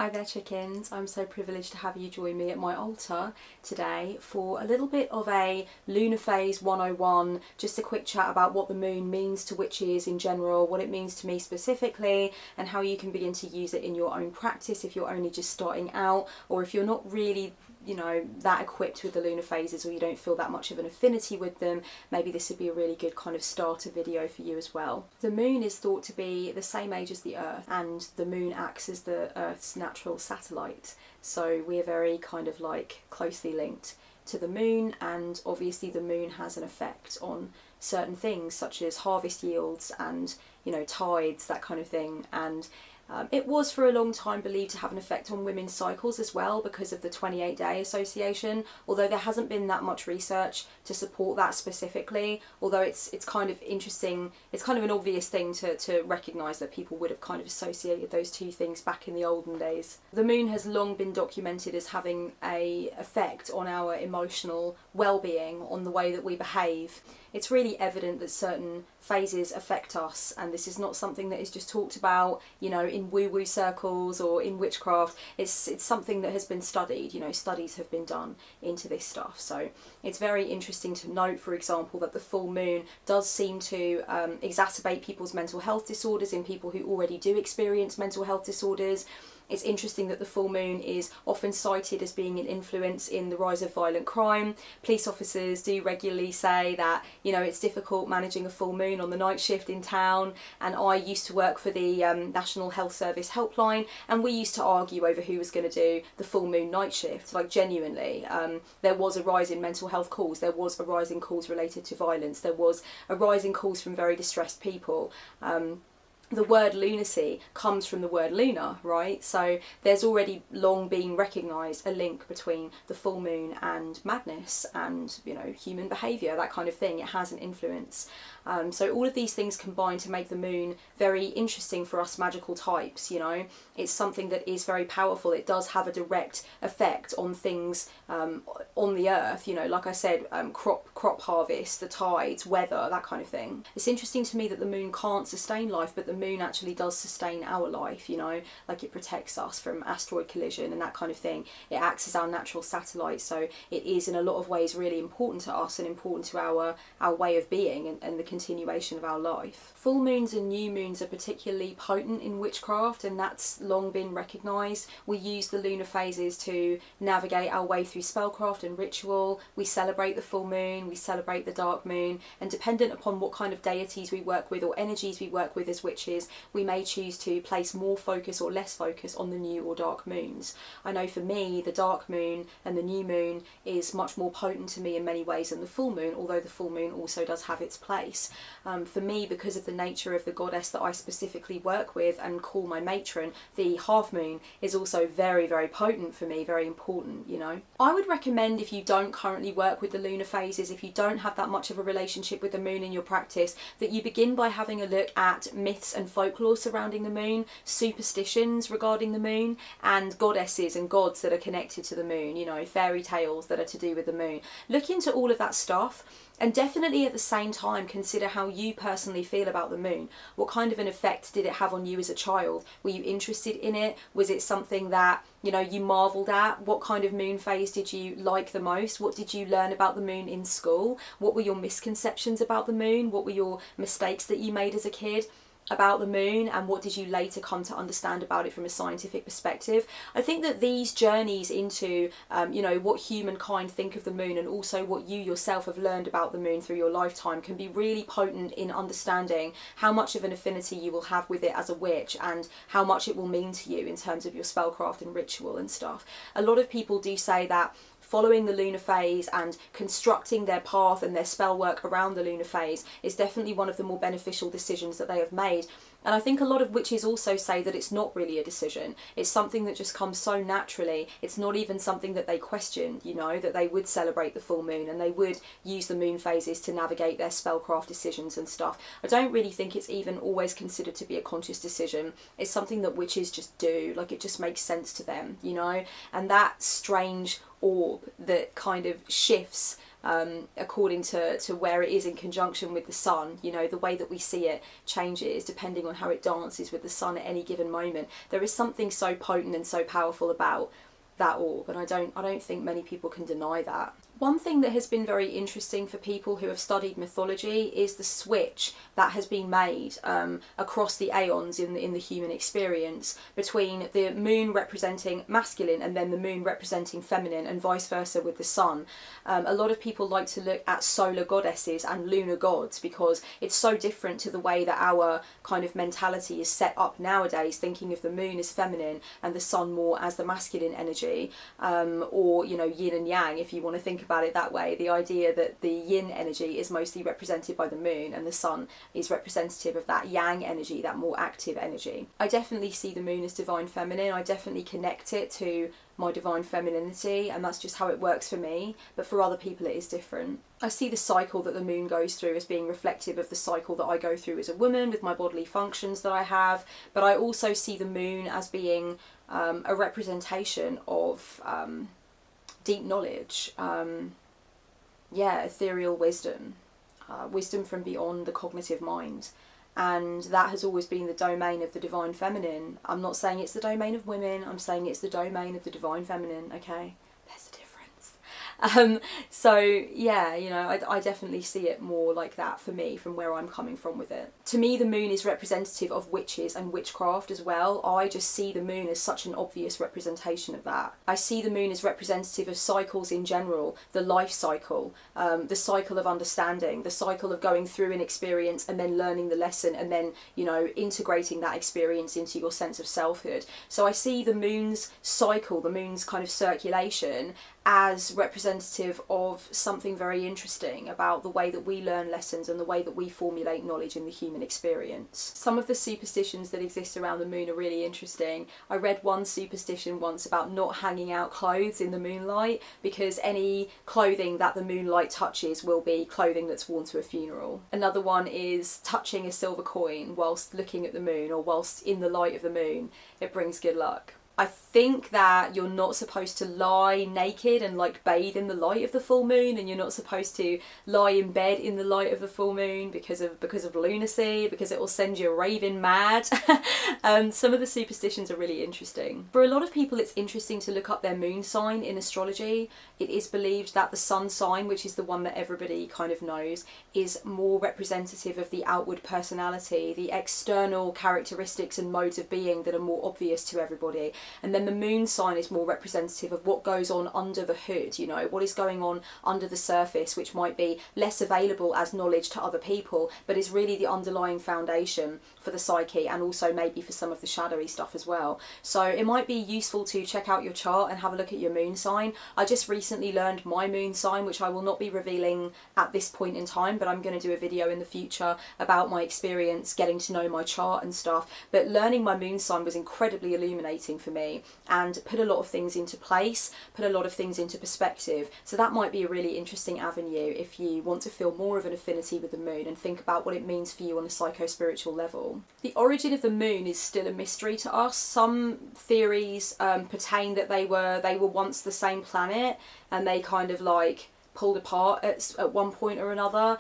Hi there chickens, I'm so privileged to have you join me at my altar today for a little bit of a lunar phase 101, just a quick chat about what the moon means to witches in general, what it means to me specifically, and how you can begin to use it in your own practice if you're only just starting out, or if you're not really that equipped with the lunar phases, or you don't feel that much of an affinity with them. Maybe this would be a really good kind of starter video for you as well. The moon is thought to be the same age as the Earth, and the moon acts as the Earth's natural satellite, so we're very kind of like closely linked to the moon, and obviously the moon has an effect on certain things such as harvest yields and tides, that kind of thing. And it was for a long time believed to have an effect on women's cycles as well because of the 28-day association, although there hasn't been that much research to support that specifically, although it's kind of interesting, it's kind of an obvious thing to recognise that people would have kind of associated those two things back in the olden days. The moon has long been documented as having an effect on our emotional well-being, on the way that we behave. It's really evident that certain phases affect us, and this is not something that is just talked about, in woo-woo circles or in witchcraft. It's something that has been studied, studies have been done into this stuff. So it's very interesting to note, for example, that the full moon does seem to exacerbate people's mental health disorders in people who already do experience mental health disorders. It's interesting that the full moon is often cited as being an influence in the rise of violent crime. Police officers do regularly say that, it's difficult managing a full moon on the night shift in town. And I used to work for the National Health Service helpline, and we used to argue over who was going to do the full moon night shift. Like, genuinely, there was a rise in mental health calls, there was a rise in calls related to violence, there was a rise in calls from very distressed people. The word lunacy comes from the word lunar, right? So there's already long been recognised a link between the full moon and madness and, human behaviour, that kind of thing. It has an influence. So all of these things combine to make the moon very interesting for us magical types, It's something that is very powerful. It does have a direct effect on things on the earth, like I said, crop harvest, the tides, weather, that kind of thing. It's interesting to me that the moon can't sustain life, but the moon actually does sustain our life, like it protects us from asteroid collision and that kind of thing. It acts as our natural satellite, so it is in a lot of ways really important to us and important to our way of being and the continuation of our life. Full moons and new moons are particularly potent in witchcraft, and that's long been recognised. We use the lunar phases to navigate our way through spellcraft and ritual. We celebrate the full moon, we celebrate the dark moon, and dependent upon what kind of deities we work with or energies we work with as witches, we may choose to place more focus or less focus on the new or dark moons. I know for me, the dark moon and the new moon is much more potent to me in many ways than the full moon, although the full moon also does have its place. For me, because of the nature of the goddess that I specifically work with and call my matron, the half moon is also very, very potent for me, very important, I would recommend, if you don't currently work with the lunar phases, if you don't have that much of a relationship with the moon in your practice, that you begin by having a look at myths and folklore surrounding the moon, superstitions regarding the moon, and goddesses and gods that are connected to the moon, fairy tales that are to do with the moon. Look into all of that stuff. And definitely at the same time consider how you personally feel about the moon. What kind of an effect did it have on you as a child? Were you interested in it? Was it something that, you marvelled at? What kind of moon phase did you like the most? What did you learn about the moon in school? What were your misconceptions about the moon? What were your mistakes that you made as a kid about the moon, and what did you later come to understand about it from a scientific perspective? I think that these journeys into what humankind think of the moon, and also what you yourself have learned about the moon through your lifetime, can be really potent in understanding how much of an affinity you will have with it as a witch, and how much it will mean to you in terms of your spellcraft and ritual and stuff. A lot of people do say that following the lunar phase and constructing their path and their spell work around the lunar phase is definitely one of the more beneficial decisions that they have made. And I think a lot of witches also say that it's not really a decision. It's something that just comes so naturally. It's not even something that they question, that they would celebrate the full moon and they would use the moon phases to navigate their spellcraft decisions and stuff. I don't really think it's even always considered to be a conscious decision. It's something that witches just do, like it just makes sense to them, And that strange orb that kind of shifts according to where it is in conjunction with the sun. You know, the way that we see it changes depending on how it dances with the sun at any given moment. There is something so potent and so powerful about that orb, and I don't think many people can deny that. One thing that has been very interesting for people who have studied mythology is the switch that has been made across the aeons in the human experience between the moon representing masculine and then the moon representing feminine, and vice versa with the sun. A lot of people like to look at solar goddesses and lunar gods because it's so different to the way that our kind of mentality is set up nowadays, thinking of the moon as feminine and the sun more as the masculine energy, or, you know, yin and yang, if you want to think about it that way. The idea that the yin energy is mostly represented by the moon and the sun is representative of that yang energy, that more active energy. I definitely see the moon as divine feminine. I definitely connect it to my divine femininity, and that's just how it works for me, but for other people it is different. I see the cycle that the moon goes through as being reflective of the cycle that I go through as a woman with my bodily functions that I have, but I also see the moon as being a representation of deep knowledge, ethereal wisdom, wisdom from beyond the cognitive mind. And that has always been the domain of the divine feminine. I'm not saying it's the domain of women, I'm saying it's the domain of the divine feminine, okay? There's a difference. So yeah, you know, I definitely see it more like that for me, from where I'm coming from with it. To me, the moon is representative of witches and witchcraft as well. I just see the moon as such an obvious representation of that. I see the moon as representative of cycles in general, the life cycle, the cycle of understanding, the cycle of going through an experience and then learning the lesson and then, you know, integrating that experience into your sense of selfhood. So I see the moon's cycle, the moon's kind of circulation, as representative of something very interesting about the way that we learn lessons and the way that we formulate knowledge in the human experience. Some of the superstitions that exist around the moon are really interesting. I read one superstition once about not hanging out clothes in the moonlight, because any clothing that the moonlight touches will be clothing that's worn to a funeral. Another one is touching a silver coin whilst looking at the moon or whilst in the light of the moon. It brings good luck. I think that you're not supposed to lie naked and like bathe in the light of the full moon, and you're not supposed to lie in bed in the light of the full moon because of lunacy, because it will send you raving mad. Some of the superstitions are really interesting. For a lot of people, it's interesting to look up their moon sign in astrology. It is believed that the sun sign, which is the one that everybody kind of knows, is more representative of the outward personality, the external characteristics and modes of being that are more obvious to everybody. And then the moon sign is more representative of what goes on under the hood, you know, what is going on under the surface, which might be less available as knowledge to other people, but is really the underlying foundation for the psyche, and also maybe for some of the shadowy stuff as well. So it might be useful to check out your chart and have a look at your moon sign. I just recently learned my moon sign, which I will not be revealing at this point in time, but I'm going to do a video in the future about my experience getting to know my chart and stuff. But learning my moon sign was incredibly illuminating for me, and put a lot of things into place, put a lot of things into perspective. So that might be a really interesting avenue if you want to feel more of an affinity with the moon and think about what it means for you on a psycho-spiritual level. The origin of the moon is still a mystery to us. Some theories pertain that they were once the same planet, and they kind of like pulled apart at one point or another.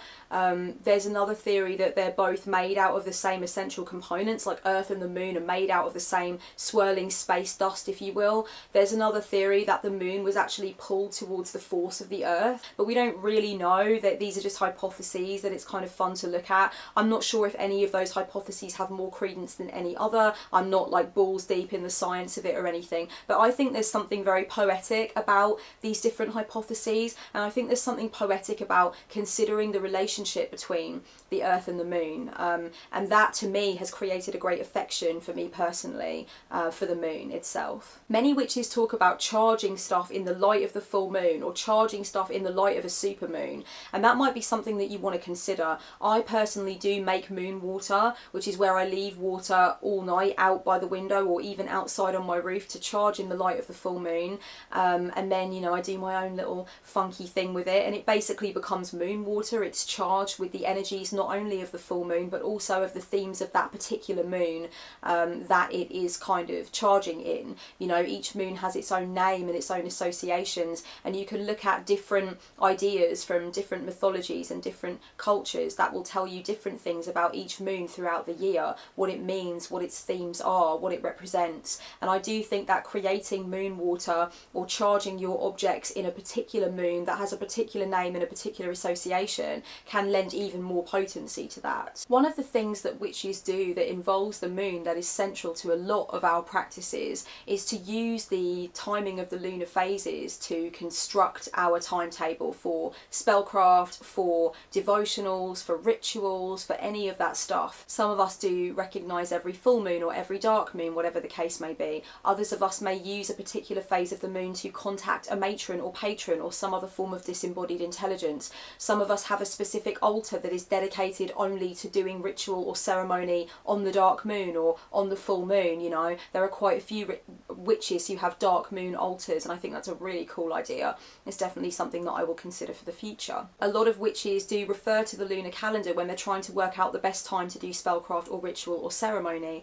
There's another theory that they're both made out of the same essential components, like Earth and the moon are made out of the same swirling space dust, if you will. There's another theory that the moon was actually pulled towards the force of the Earth, but we don't really know. That these are just hypotheses that it's kind of fun to look at. I'm not sure if any of those hypotheses have more credence than any other. I'm not like balls deep in the science of it or anything, but I think there's something very poetic about these different hypotheses, and I think there's something poetic about considering the relationship between the Earth and the moon, and that to me has created a great affection for me personally for the moon itself. Many witches talk about charging stuff in the light of the full moon, or charging stuff in the light of a supermoon, and that might be something that you want to consider. I personally do make moon water, which is where I leave water all night out by the window or even outside on my roof to charge in the light of the full moon, and then, you know, I do my own little funky thing dealing with it, and it basically becomes moon water. It's charged with the energies not only of the full moon but also of the themes of that particular moon that it is kind of charging in. You know, each moon has its own name and its own associations, and you can look at different ideas from different mythologies and different cultures that will tell you different things about each moon throughout the year, what it means, what its themes are, what it represents. And I do think that creating moon water or charging your objects in a particular moon that has a particular name and a particular association can lend even more potency to that. One of the things that witches do that involves the moon that is central to a lot of our practices is to use the timing of the lunar phases to construct our timetable for spellcraft, for devotionals, for rituals, for any of that stuff. Some of us do recognise every full moon or every dark moon, whatever the case may be. Others of us may use a particular phase of the moon to contact a matron or patron or some other form of disembodied intelligence. Some of us have a specific altar that is dedicated only to doing ritual or ceremony on the dark moon or on the full moon. You know, there are quite a few witches who have dark moon altars, and I think that's a really cool idea. It's definitely something that I will consider for the future. A lot of witches do refer to the lunar calendar when they're trying to work out the best time to do spellcraft or ritual or ceremony.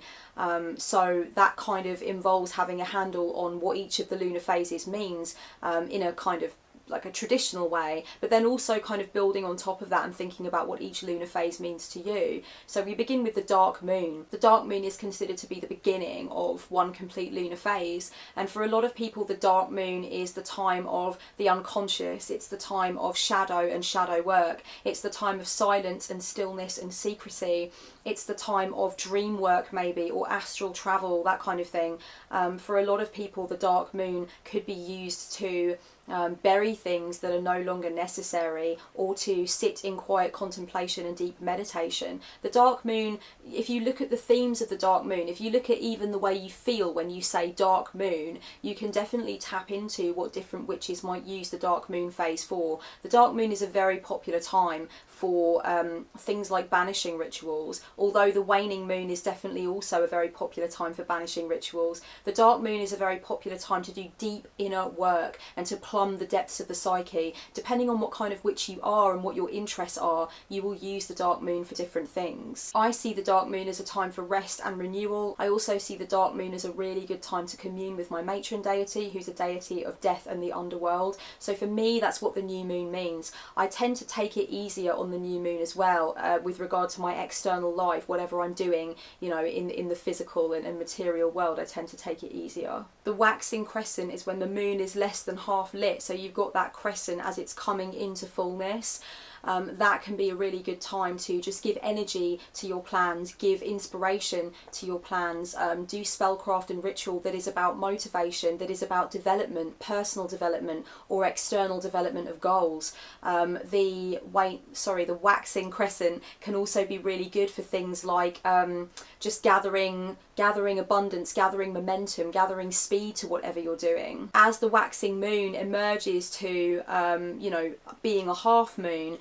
So that kind of involves having a handle on what each of the lunar phases means in a kind of like a traditional way, but then also kind of building on top of that and thinking about what each lunar phase means to you. So we begin with the dark moon. The dark moon is considered to be the beginning of one complete lunar phase, and for a lot of people the dark moon is the time of the unconscious. It's the time of shadow and shadow work. It's the time of silence and stillness and secrecy. It's the time of dream work maybe, or astral travel, that kind of thing. For a lot of people the dark moon could be used to bury things that are no longer necessary, or to sit in quiet contemplation and deep meditation. The dark moon, if you look at the themes of the dark moon, if you look at even the way you feel when you say dark moon, you can definitely tap into what different witches might use the dark moon phase for. The dark moon is a very popular time for things like banishing rituals, although the waning moon is definitely also a very popular time for banishing rituals. The dark moon is a very popular time to do deep inner work and to plumb the depths of the psyche. Depending on what kind of witch you are and what your interests are, you will use the dark moon for different things. I see the dark moon as a time for rest and renewal. I also see the dark moon as a really good time to commune with my matron deity, who's a deity of death and the underworld. So for me, that's what the new moon means. I tend to take it easier on the new moon as well, with regard to my external life, whatever I'm doing, you know, in the physical and material world. I tend to take it easier. The waxing crescent is when the moon is less than half lit, so you've got that crescent as it's coming into fullness. That can be a really good time to just give energy to your plans, give inspiration to your plans, do spellcraft and ritual that is about motivation, that is about development, personal development or external development of goals. The waxing crescent can also be really good for things like just gathering abundance, gathering momentum, gathering speed to whatever you're doing. As the waxing moon emerges to being a half moon,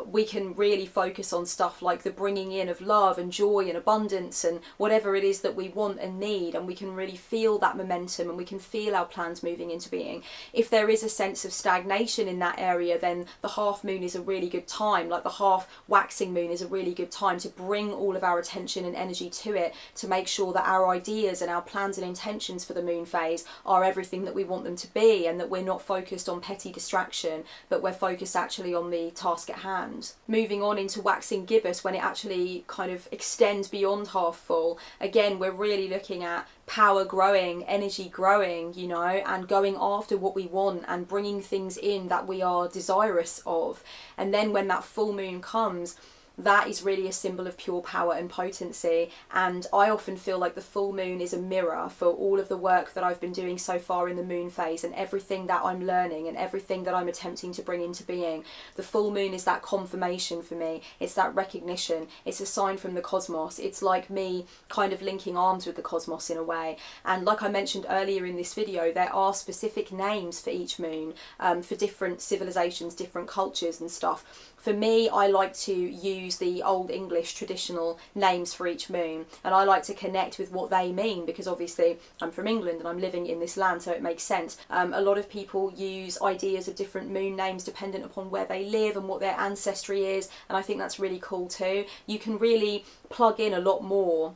we can really focus on stuff like the bringing in of love and joy and abundance and whatever it is that we want and need, and we can really feel that momentum and we can feel our plans moving into being. If there is a sense of stagnation in that area, then the half moon is a really good time, like the half waxing moon is a really good time to bring all of our attention and energy to it, to make sure that our ideas and our plans and intentions for the moon phase are everything that we want them to be, and that we're not focused on petty distraction, but we're focused actually on the task at hand. Moving on into waxing gibbous, when it actually kind of extends beyond half full, again we're really looking at power growing, energy growing, you know, and going after what we want and bringing things in that we are desirous of. And then when that full moon comes, that is really a symbol of pure power and potency, and I often feel like the full moon is a mirror for all of the work that I've been doing so far in the moon phase and everything that I'm learning and everything that I'm attempting to bring into being. The full moon is that confirmation for me, it's that recognition, it's a sign from the cosmos. It's like me kind of linking arms with the cosmos in a way. And like I mentioned earlier in this video, there are specific names for each moon, for different civilizations, different cultures and stuff. For me, I like to use use the old English traditional names for each moon, and I like to connect with what they mean, because obviously I'm from England and I'm living in this land, so it makes sense. A lot of people use ideas of different moon names dependent upon where they live and what their ancestry is, and I think that's really cool too. You can really plug in a lot more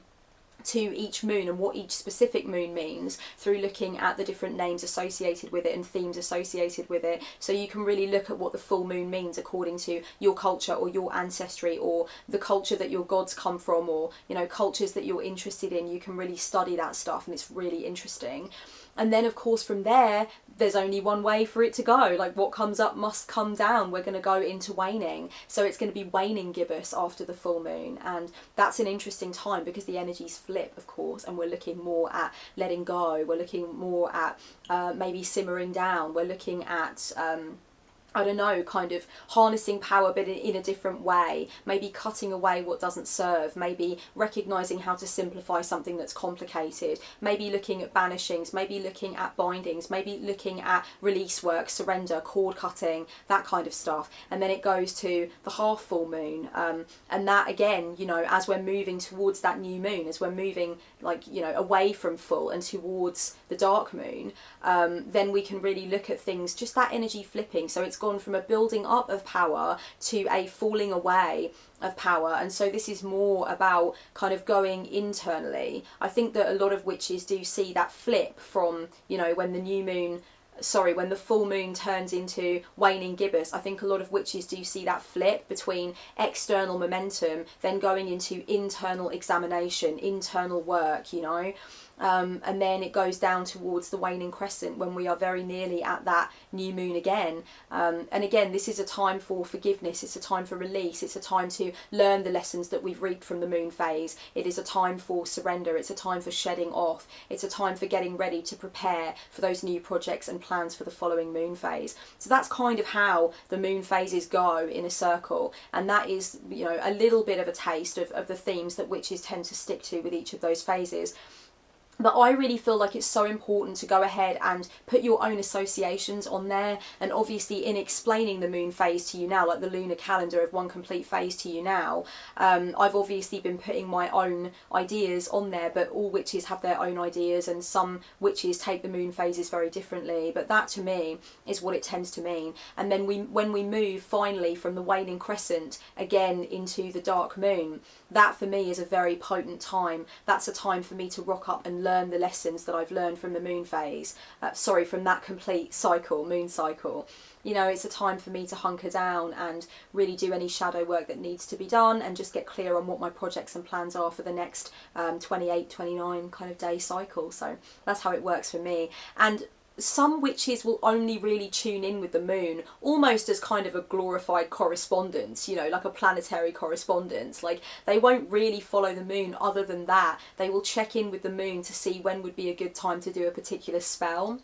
to each moon and what each specific moon means through looking at the different names associated with it and themes associated with it. So you can really look at what the full moon means according to your culture or your ancestry or the culture that your gods come from, or, you know, cultures that you're interested in. You can really study that stuff, and it's really interesting. And then of course from there, there's only one way for it to go. Like, what comes up must come down. We're going to go into waning. So it's going to be waning gibbous after the full moon. And that's an interesting time because the energies flip, of course, and we're looking more at letting go. We're looking more at maybe simmering down. We're looking at I don't know, kind of harnessing power but in a different way, maybe cutting away what doesn't serve, maybe recognising how to simplify something that's complicated, maybe looking at banishings, maybe looking at bindings, maybe looking at release work, surrender, cord cutting, that kind of stuff. And then it goes to the half full moon, and that again, you know, as we're moving towards that new moon, as we're moving, like, you know, away from full and towards the dark moon, then we can really look at things, just that energy flipping. So it's gone from a building up of power to a falling away of power. And so this is more about kind of going internally. I think that a lot of witches do see that flip from, you know, when the full moon turns into waning gibbous. I think a lot of witches do see that flip between external momentum then going into internal examination, internal work, you know. And then it goes down towards the waning crescent when we are very nearly at that new moon again. And again, this is a time for forgiveness. It's a time for release. It's a time to learn the lessons that we've reaped from the moon phase. It is a time for surrender. It's a time for shedding off. It's a time for getting ready to prepare for those new projects and plans for the following moon phase. So that's kind of how the moon phases go in a circle. And that is, you know, a little bit of a taste of the themes that witches tend to stick to with each of those phases. But I really feel like it's so important to go ahead and put your own associations on there. And obviously in explaining the moon phase to you now, like the lunar calendar of one complete phase to you now, I've obviously been putting my own ideas on there, but all witches have their own ideas, and some witches take the moon phases very differently. But that to me is what it tends to mean. And then when we move finally from the waning crescent again into the dark moon, that for me is a very potent time. That's a time for me to rock up and learn the lessons that I've learned from the moon phase, from that complete cycle, moon cycle. You know, it's a time for me to hunker down and really do any shadow work that needs to be done and just get clear on what my projects and plans are for the next 28, 29 kind of day cycle. So that's how it works for me. And some witches will only really tune in with the moon almost as kind of a glorified correspondence, you know, like a planetary correspondence. Like, they won't really follow the moon other than that. They will check in with the moon to see when would be a good time to do a particular spell.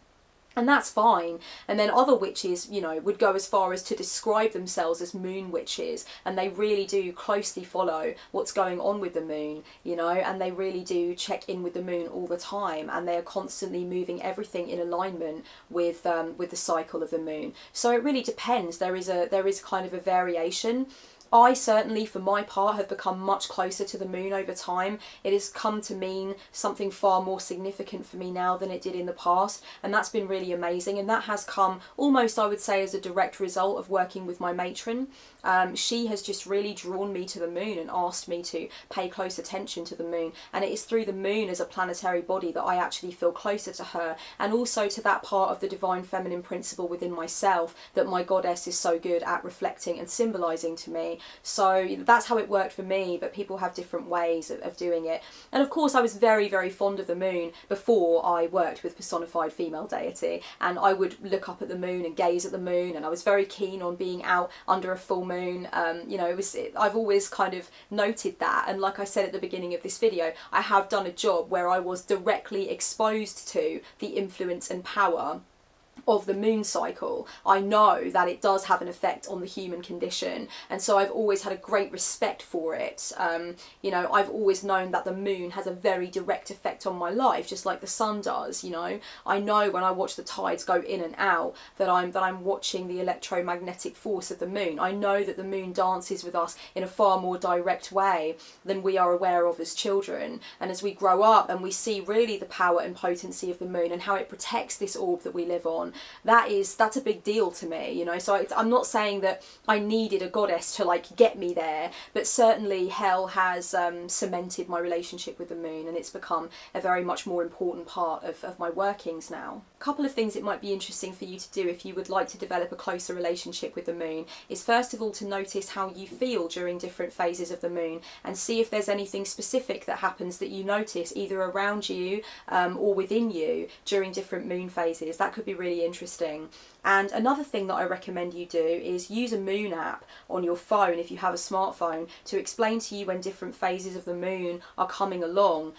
And that's fine. And then other witches, you know, would go as far as to describe themselves as moon witches, and they really do closely follow what's going on with the moon, you know, and they really do check in with the moon all the time, and they are constantly moving everything in alignment with the cycle of the moon. So it really depends. There is kind of a variation. I certainly, for my part, have become much closer to the moon over time. It has come to mean something far more significant for me now than it did in the past, and that's been really amazing. And that has come almost, I would say, as a direct result of working with my matron. She has just really drawn me to the moon and asked me to pay close attention to the moon, and it is through the moon as a planetary body that I actually feel closer to her, and also to that part of the divine feminine principle within myself that my goddess is so good at reflecting and symbolising to me. So that's how it worked for me, but people have different ways of doing it. And of course I was very, very fond of the moon before I worked with personified female deity, and I would look up at the moon and gaze at the moon, and I was very keen on being out under a full moon. You know, I've always kind of noted that, and like I said at the beginning of this video, I have done a job where I was directly exposed to the influence and power of the moon cycle, I know that it does have an effect on the human condition, and so I've always had a great respect for it. You know, I've always known that the moon has a very direct effect on my life, just like the sun does. You know, I know when I watch the tides go in and out that I'm watching the electromagnetic force of the moon. I know that the moon dances with us in a far more direct way than we are aware of as children, and as we grow up and we see really the power and potency of the moon and how it protects this orb that we live on, that's a big deal to me, you know. So I'm not saying that I needed a goddess to like get me there, but certainly hell has cemented my relationship with the moon, and it's become a very much more important part of my workings now. A couple of things it might be interesting for you to do if you would like to develop a closer relationship with the moon is, first of all, to notice how you feel during different phases of the moon and see if there's anything specific that happens that you notice either around you or within you during different moon phases. That could be really interesting. And another thing that I recommend you do is use a moon app on your phone, if you have a smartphone, to explain to you when different phases of the moon are coming along.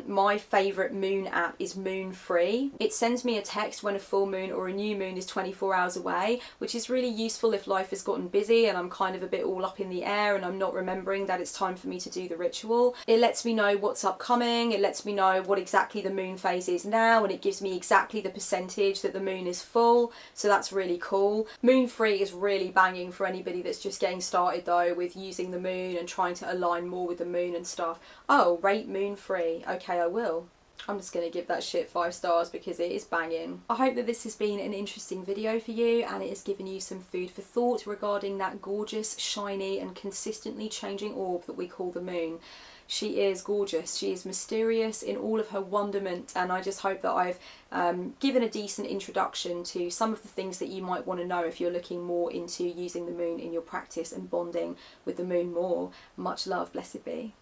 My favourite moon app is Moon Free. It sends me a text when a full moon or a new moon is 24 hours away, which is really useful if life has gotten busy and I'm kind of a bit all up in the air and I'm not remembering that it's time for me to do the ritual. It lets me know what's upcoming, it lets me know what exactly the moon phase is now, and it gives me exactly the percentage that the moon is full, so that's really cool. Moon Free is really banging for anybody that's just getting started though with using the moon and trying to align more with the moon and stuff. Oh, rate Moon Free. Okay, I will. I'm just going to give that shit 5 stars because it is banging. I hope that this has been an interesting video for you and it has given you some food for thought regarding that gorgeous, shiny and consistently changing orb that we call the moon. She is gorgeous, she is mysterious in all of her wonderment, and I just hope that I've given a decent introduction to some of the things that you might want to know if you're looking more into using the moon in your practice and bonding with the moon more. Much love, blessed be.